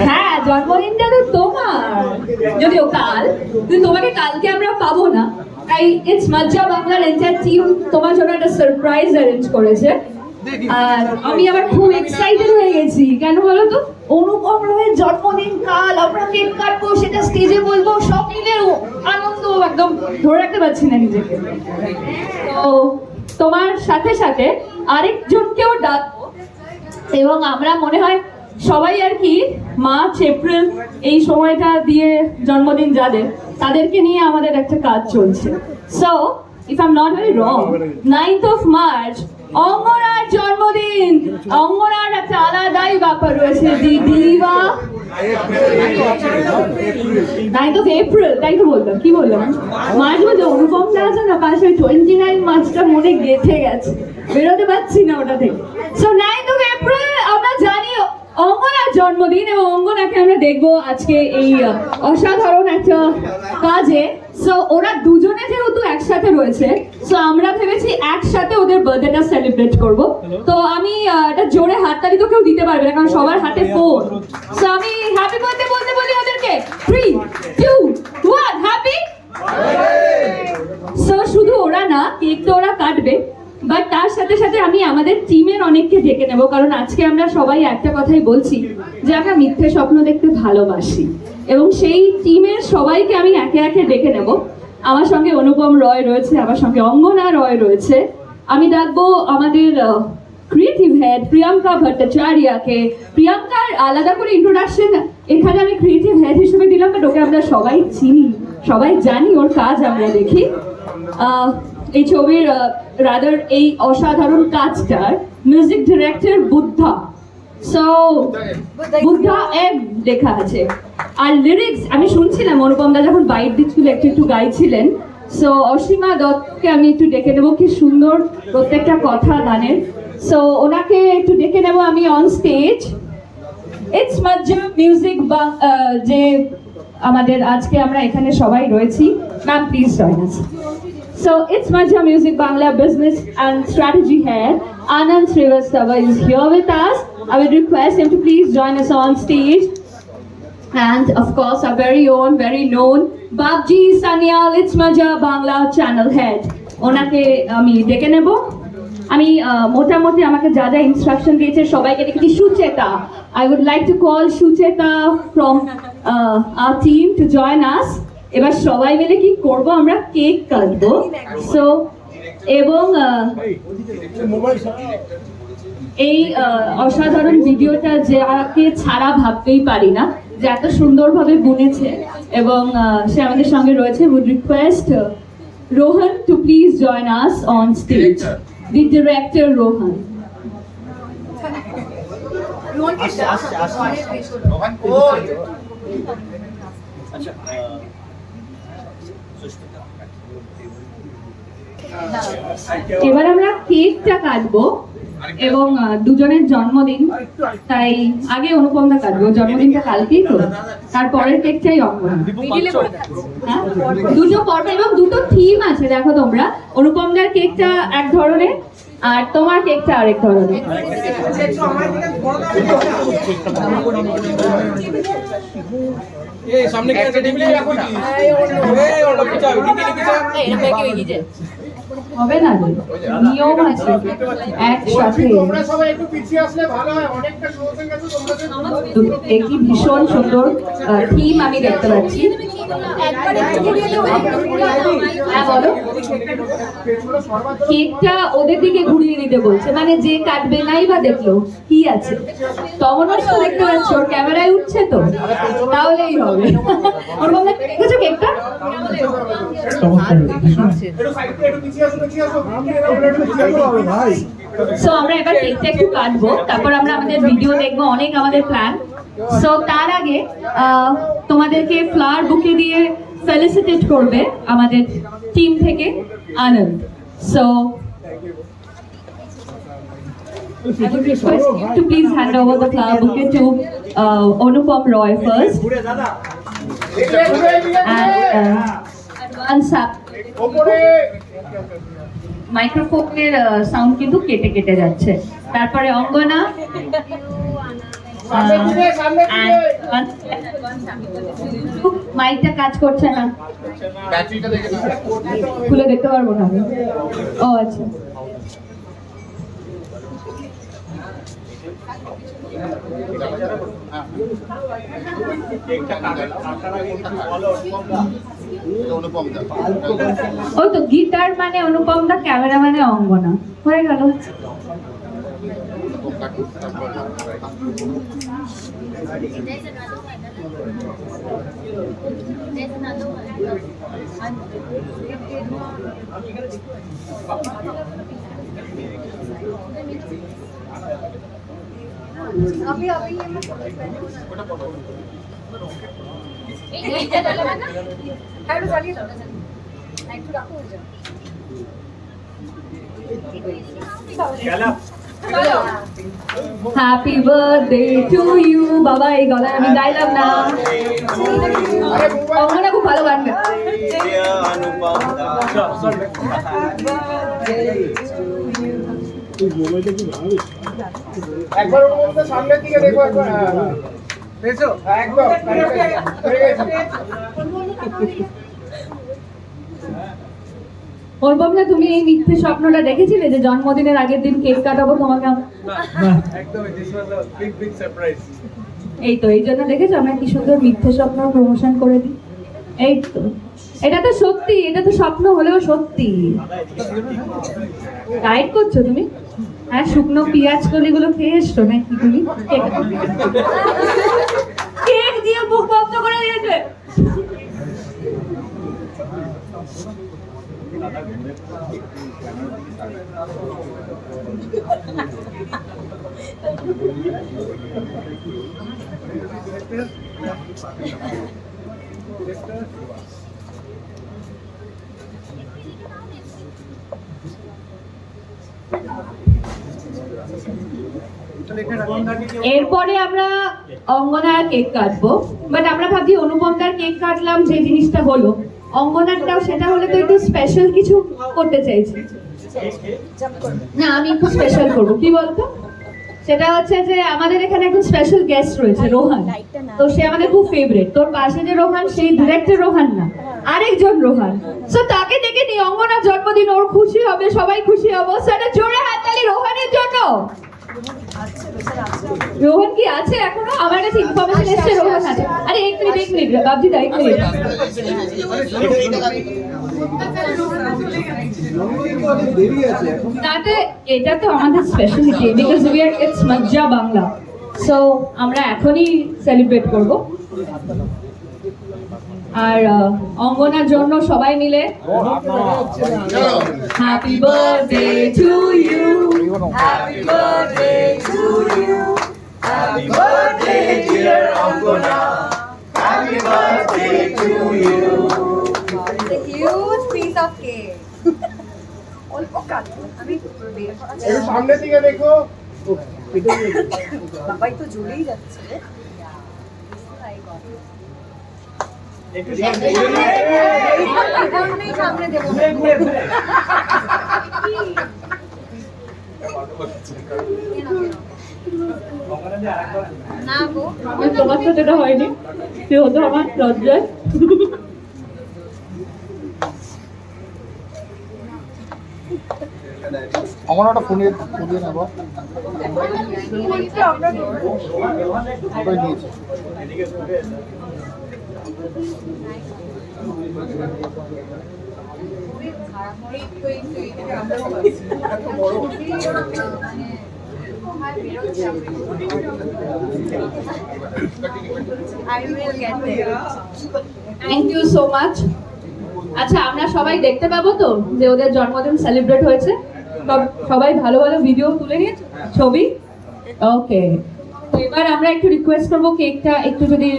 হ্যাঁ, জন্মদিনটা তো তোমার, যদিও কাল, কিন্তু তোমাকে কালকে আমরা পাবো না, তাই ইটস মজ্জা বাংলার এন্টায়ার টিম তোমার জন্য একটা সারপ্রাইজ অ্যারেঞ্জ করেছে। আর আমি আবার খুব এক্সাইটেড হয়ে গেছি, কেন বলো তো? অনুপম রয়ের জন্মদিন কাল, আমরা কেক কাটবো, সেটা স্টেজে বলবো, সব মিলে আনন্দ একদম ধরে রাখতে পারছি না নিজেকে। তো তোমার সাথে সাথে আরেকজনকেও ডাকবো, এবং আমরা মনে হয় সবাই আর কি মার্চ এপ্রিল এই সময়টা দিয়ে জন্মদিন যাদের, তাদেরকে নিয়ে আমাদের একটা কাজ চলছে। So if I am not very wrong, 9th of March অঙ্গনার জন্মদিন। অঙ্গনার একটা আলাদাই ব্যাপার রয়েছে, দিদিবা 9th of April, তাই তো বললাম, কি বললাম? মার্চ বলতে অনুপম দা আছে না পাশে, 29 মার্চটা মনে গেঁথে গেছে, বেরোতে পারছি না ওটা থেকে। সো 9th of April আমরা জানি অঙ্গনার জন্মদিন, এবং অঙ্গনাকে আমরা দেখবো আজকে এই অসাধারণ একটা কাজে। সো ওরা দুজনে যেহেতু একসাথে রয়েছে, সো আমরা ভেবেছি একসাথে ওদের বার্থডেটা সেলিব্রেট করব। তো আমি এটা জোরে হাততালি তো কেউ দিতে পারবে না, কারণ সবার হাতে ফোন। সো আমি হ্যাপি বার্থডে বলতে বলি ওদেরকে, 3, 2, 1, হ্যাপি। সো শুধু ওরা না, কেক তো ওরা কাটবে, বাট তার সাথে সাথে আমি আমাদের টিমের অনেককে ডেকে নেব, কারণ আজকে আমরা সবাই একটা কথাই বলছি যে আমরা মিথ্যে স্বপ্ন দেখতে ভালোবাসি, এবং সেই টিমের সবাইকে আমি একে একে ডেকে নেব। আমার সঙ্গে অনুপম রয় রয়েছে, আমার সঙ্গে অঙ্গনা রয় রয়েছে। আমি ডাকবো আমাদের ক্রিয়েটিভ হেড প্রিয়াঙ্কা ভট্টাচার্যকে। প্রিয়াঙ্কার আলাদা করে ইন্ট্রোডাকশন এখানে আমি ক্রিয়েটিভ হেড হিসেবে দিলাম, বাট ওকে আমরা সবাই চিনি, সবাই জানি, ওর কাজ আমরা দেখি। এই ছবির রাদার এই অসাধারণ কাজটার music director Buddha. So Buddha M লেখা আছে, আর লিরিক্স আমি শুনছিলাম অনুপম দা যখন বাইট দিচ্ছিল একটু একটু গাইছিলেন। সো অসীমা দত্তকে আমি একটু ডেকে নেবো, কি সুন্দর প্রত্যেকটা কথা গানের। সো ওনাকে একটু ডেকে নেবো আমি অন স্টেজ। ইটস মজ্জা মিউজিক, যে আমাদের আজকে আমরা এখানে সবাই রয়েছি, ma'am please join us. So it's Majja Music Bangla Business and Strategy Head Anand Srivastava is here with us. I would request him to please join us on stage. And of course our very own, very known Babji Sanyal, it's Majja Bangla Channel Head. ওনাকে আমি ডেকে নেব। আমি মোটামুটি আমাকে যা যা instruction দিয়েছে সবাইকে ডেকেছি। Sucheta, I would like to call Sucheta from our team to join us. এবার সবাই মিলে কি করব, আমরা কেক কাটবো। সো এবং এই অসাধারণ ভিডিওটা যাকে ছাড়া ভাবতেই পারি না যে এত সুন্দরভাবে বুনেছে, এবং সে আমাদের সঙ্গে রয়েছে। Would request Rohan to please join us on stage, the director Rohan. এবার আমরা কেকটা কাটবো, এবং দুজনের জন্মদিন, তাই আগে অনুপমটা কাটবো, জন্মদিনটা কালকেই তো, তারপরের কেকটাই অঙ্গনা। দুটো পর্ব এবং দুটো থিম আছে, দেখো তোমরা। অনুপমদার কেকটা এক ধরনের, আর তোমার কেকটা আরেক ধরনের। সামনে কি আছে টেবিলে রাখো না, এই ওটা পিছা হবে না, নিয়ম আছে একসাথে। তোমরা সবাই একটু পিছিয়ে আসলে ভালো হয়, অনেকটা সময় হয়ে গেছে তোমাদের। একটি ভীষণ সুন্দর থিম আমি দেখতে পাচ্ছি। হ্যাঁ বলো, কেকটা ওদের দিকে ঘুরিয়ে দিতে বলছে, মানে যে কাটবে নাই বা দেখলো কি আছে, তমনস তো দেখতে পাচ্ছ, ওর ক্যামেরায় উঠছে তো, তাহলেই হবে। ওর বলতে দেখেছো কেকটা? সো আমরা এবার কেকটা একটু কাটবো, তারপর আমরা আমাদের ভিডিও দেখবো, অনেক আমাদের প্ল্যান। সো তার আগে তোমাদেরকে ফ্লাওয়ার বুকে দিয়ে ফেলিসিটেট করবে আমাদের টিম থেকে Anand. So I would request you to please hand over the flower bouquet to Anupam Roy first. And advance up. মাইক্রোফোনের সাউন্ড কিন্তু কেটে কেটে যাচ্ছে। তারপরে অঙ্গনা, সামনে দিকে সামনে দিকে মাইকটা কাজ করছে না, ব্যাটারিটা দেখে না খুলে দেখতে পারবো না আমি। ও আচ্ছা, অনুপম দা ওই তো গিটার মানে অনুপম দা, ক্যামেরা মানে অঙ্গনা, হয়ে গেল। There's another one. अभी अभी ये मैं এইটা ডালে না হ্যাঁ একটু জ্বালিয়ে দাও একটু রাখো ওই যা হ্যাপি বার্থডে টু ইউ। বাবা এই গলায় আমি গাইলাম না, অঙ্গনা খুব ভালো গান গায়। একবার ওর মধ্যে সামনের দিকে দেখো একবার। দেখছো একদম হয়ে গেছে। অনুপম দা, তুমি এই মিথ্যে স্বপ্নটা দেখেছিলে যে জন্মদিনের আগের দিন কেক কাটাবো তোমাকে? একদমই, this was a big surprise. এই তো এই জন্য দেখেছো আমরা কি সুন্দর মিথ্যে স্বপ্ন প্রমোশন করে দিই। এই তো এটা তো সত্যি, এটা তো স্বপ্ন হলেও সত্যি। ডায়েট করছো তুমি? হ্যাঁ, শুকনো পেঁয়াজ কলিগুলো খেয়ে এসছো নাকি তুমি? কেক দিয়ে মুখ বন্ধ করে দিয়েছে। এরপরে আমরা অঙ্গনার কেক কাটবো, বাট আমরা ভাবছি অনুপমদার কেক কাটলাম যে জিনিসটা হলো, অঙ্গনারটাও সেটা হলে তো একটু স্পেশাল কিছু করতে চাইছি। না, আমি একটু স্পেশাল করবো, কি বলতো? সেটা হচ্ছে যে আমাদের এখানে একজন স্পেশাল গেস্ট রয়েছে, রোহান। তো সে আমাদের খুব ফেভারিট। তোর পাশে যে রোহান, সেই ডিরেক্টর রোহান না, আরেকজন রোহান। তো তাকে ডেকে নি, অঙ্গনার জন্মদিন, ওর খুশি হবে, সবাই খুশি হবো। সেটা জোরে হাততালি রোহানের জন্য। রোহন কি আছে এখনো? আমার কাছে ইনফরমেশন এসেছে রোহন আছে। আরে এক মিনিট বাবজি দা, এক মিনিট। তাতে এটা তো আমাদের speciality, because we are it's মজ্জা বাংলা। সো আমরা এখনই সেলিব্রেট করব। আর অঙ্গনার জন্য সবাই মিলে happy birthday to you, happy birthday to you, happy birthday dear Angana, happy birthday to you. a huge piece of cake. অল্প কাটো, আমি বের করা একটু সামনের দিকে দেখো। বাবাই তো জ্বলেই যাচ্ছে। সামনে দেবো না গো, তোমার তো যেটা হয়নি সে হতো আমার লজ্জায়। অঙ্গনাটা ফোনে নেবো আমরা ওটাই নিয়েছি I will get there. Thank you so much. আচ্ছা, আমরা সবাই দেখতে পাবো তো যে ওদের জন্মদিন সেলিব্রেট হয়েছে? সবাই ভালো ভালো ভিডিও তুলে নিয়েছে, ছবি। ওকে, এবার আমরা একটু রিকোয়েস্ট করবো কেকটা একটু যদি